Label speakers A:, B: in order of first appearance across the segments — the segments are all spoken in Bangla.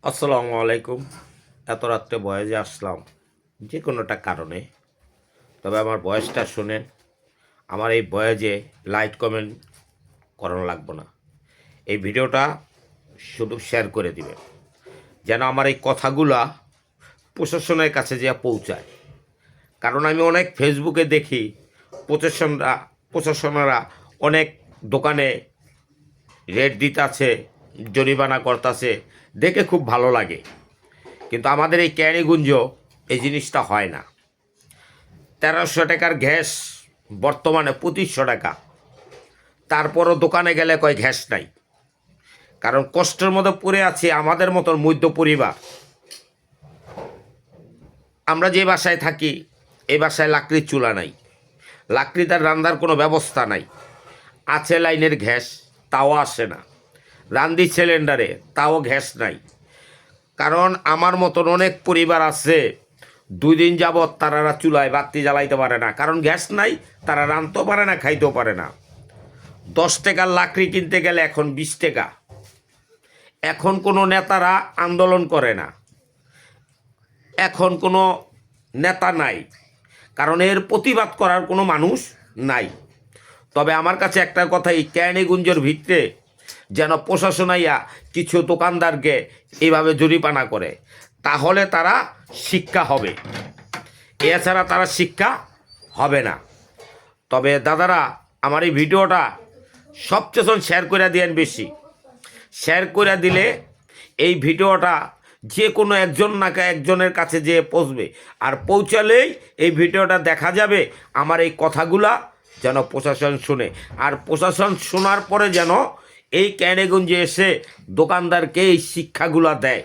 A: আসসালামু আলাইকুম। এত রাত্রে বয়েজে আসলাম যে কোনো একটা কারণে। তবে আমার বয়সটা শুনেন। আমার এই বয়েজে লাইক কমেন্ট করানো লাগবে না। এই ভিডিওটা শুধু শেয়ার করে দিবেন যেন আমার এই কথাগুলা প্রশাসনের কাছে যা পৌঁছায়। কারণ আমি অনেক ফেসবুকে দেখি প্রশাসনরা অনেক দোকানে রেট দিতেছে, জরিমানা করতেছে, দেখে খুব ভালো লাগে। কিন্তু আমাদের এই ক্যানিগঞ্জ এই জিনিসটা হয় না। 1300 টাকার গ্যাস বর্তমানে 2500 টাকা। তারপরও দোকানে গেলে কয় গ্যাস নাই। কারণ কষ্টের মধ্যে পড়ে আছে আমাদের মতন মধ্য পরিবার। আমরা যে বাসায় থাকি এই বাসায় লাকড়ির চুলা নাই, লাকড়িটার রান্নার কোনো ব্যবস্থা নাই। আছে লাইনের গ্যাস, তাও আসে না। রান্দি সিলিন্ডারে, তাও গ্যাস নাই। কারণ আমার মতন অনেক পরিবার আছে 2 দিন যাবৎ তারা চুলায় বাতি জ্বালাইতে পারে না, কারণ গ্যাস নাই। তারা রাঁধতেও পারে না, খাইতেও পারে না। 10 টাকার লাকড়ি কিনতে গেলে এখন 20 টাকা। এখন কোনো নেতারা আন্দোলন করে না, এখন কোনো নেতা নাই, কারণ এর প্রতিবাদ করার কোনো মানুষ নাই। তবে আমার কাছে একটা কথা, এই ক্যানিগঞ্জের ভিতরে যেন প্রশাসন আইয়া কিছু দোকানদারকে এইভাবে জরিমানা করে, তাহলে তারা শিক্ষা হবে। এছাড়া তারা শিক্ষা হবে না। তবে দাদারা, আমার এই ভিডিওটা সবচেয়ে শেয়ার করে দিয়েন বেশি। শেয়ার করে দিলে এই ভিডিওটা যে কোনো একজনের কাছে যেয়ে পৌঁছবে। আর পৌঁছালেই এই ভিডিওটা দেখা যাবে। আমার এই কথাগুলা যেন প্রশাসন শুনে, আর প্রশাসন শোনার পরে যেন এই ক্যানিগঞ্জে এসে দোকানদারকে এই শিক্ষাগুলা দেয়,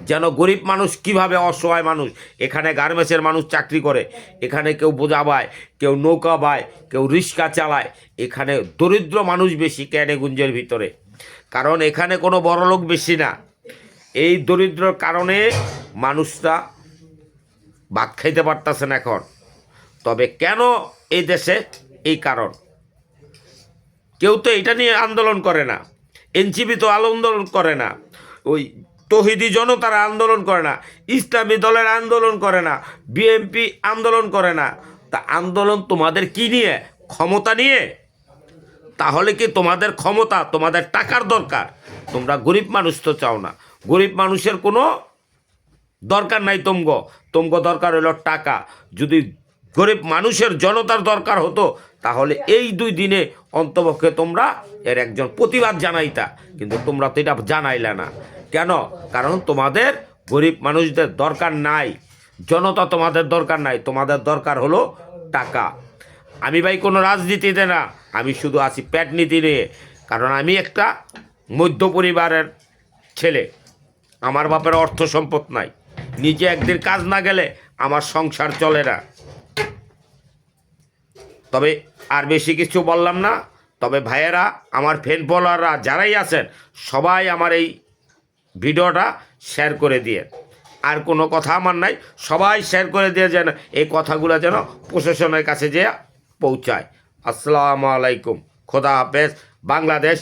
A: যেন গরিব মানুষ কিভাবে, অসহায় মানুষ, এখানে গার্মেন্টসের মানুষ চাকরি করে, এখানে কেউ বোঝা বায়, কেউ নৌকা বায়, কেউ রিক্সা চালায়। এখানে দরিদ্র মানুষ বেশি ক্যানিগঞ্জের ভিতরে, কারণ এখানে কোনো বড়লোক বেশি না। এই দরিদ্রর কারণে মানুষরা ভাত খাইতে পারতেছে না এখন। তবে কেন এই দেশে? এই কারণ কেউ তো এটা নিয়ে আন্দোলন করে না। এনসিপি তো আন্দোলন করে না, ওই তৌহিদি জনতারা আন্দোলন করে না, ইসলামী দলের আন্দোলন করে না, বিএনপি আন্দোলন করে না। তা আন্দোলন তোমাদের কি নিয়ে? ক্ষমতা নিয়ে। তাহলে কি তোমাদের ক্ষমতা, তোমাদের টাকার দরকার? তোমরা গরিব মানুষ তো চাও না। গরিব মানুষের কোনো দরকার নাই। তোমগো দরকার হলো টাকা। যদি গরিব মানুষের, জনতার দরকার হতো, তাহলে এই 2 দিনে অন্তপক্ষে তোমরা এর একজন প্রতিবাদ জানাইতা। কিন্তু তোমরা তো এটা জানাইলে না। কেন? কারণ তোমাদের গরিব মানুষদের দরকার নাই, জনতা তোমাদের দরকার নাই। তোমাদের দরকার হলো টাকা। আমি ভাই কোনো রাজনীতিতে না, আমি শুধু আছি পেট নীতি নিয়ে। কারণ আমি একটা মধ্য পরিবারের ছেলে। আমার বাপের অর্থ সম্পদ নাই, নিজে একদিন কাজ না গেলে আমার সংসার চলে না। তবে আর বেশি কিছু বললাম না। তবে ভাইয়েরা, আমার ফ্যান ফলোয়াররা যারাই আছেন, সবাই আমার এই ভিডিওটা শেয়ার করে দিয়ে। আর কোনো কথা আমার নাই, সবাই শেয়ার করে দিয়ে যেন এই কথাগুলো যেন প্রশাসনের কাছে যেয়ে পৌঁছায়। আসসালামু আলাইকুম, খোদা হাফেজ। বাংলাদেশ